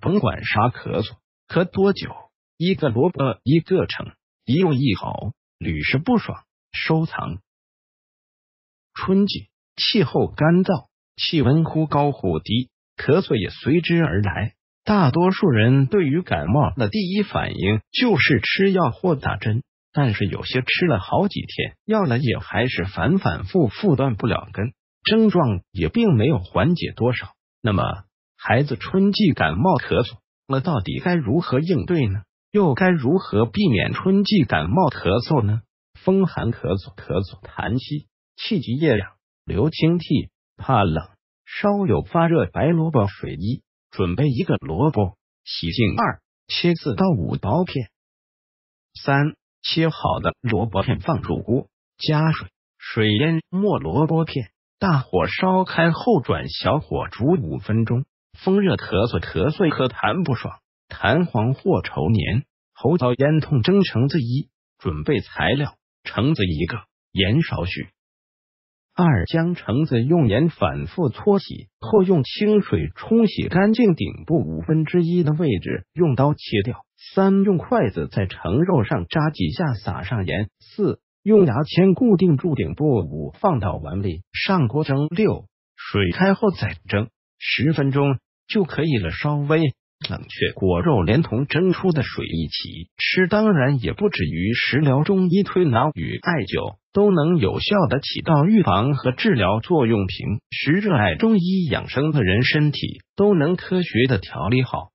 甭管啥咳嗽，咳多久，一个萝卜一个橙，一用一好，屡试不爽。收藏。春季气候干燥，气温忽高忽低，咳嗽也随之而来。大多数人对于感冒的第一反应就是吃药或打针，但是有些吃了好几天药了，也还是反反复复断不了根，症状也并没有缓解多少。那么，孩子春季感冒咳嗽，那到底该如何应对呢？又该如何避免春季感冒咳嗽呢？风寒咳嗽、痰稀、气急夜痒、流清涕、怕冷，稍有发热，白萝卜水1，准备1个萝卜，洗净2，切4到5薄片。3. 切好的萝卜片放入锅，加水，水淹没萝卜片，大火烧开后转小火煮5分钟。风热咳嗽和痰不爽，痰黄或稠黏，喉燥咽痛，蒸橙子1。准备材料：橙子1个，盐少许。2. 将橙子用盐反复搓洗后，用清水冲洗干净顶部1/5的位置，用刀切掉。3. 用筷子在橙肉上扎几下，撒上盐。4. 用牙签固定住顶部。5. 放到碗里，上锅蒸。6. 水开后再蒸10分钟就可以了，稍微冷却果肉连同蒸出的水一起吃，当然也不止于食疗、中医推拿与艾灸都能有效的起到预防和治疗作用。平时热爱中医养生的人，身体都能科学的调理好。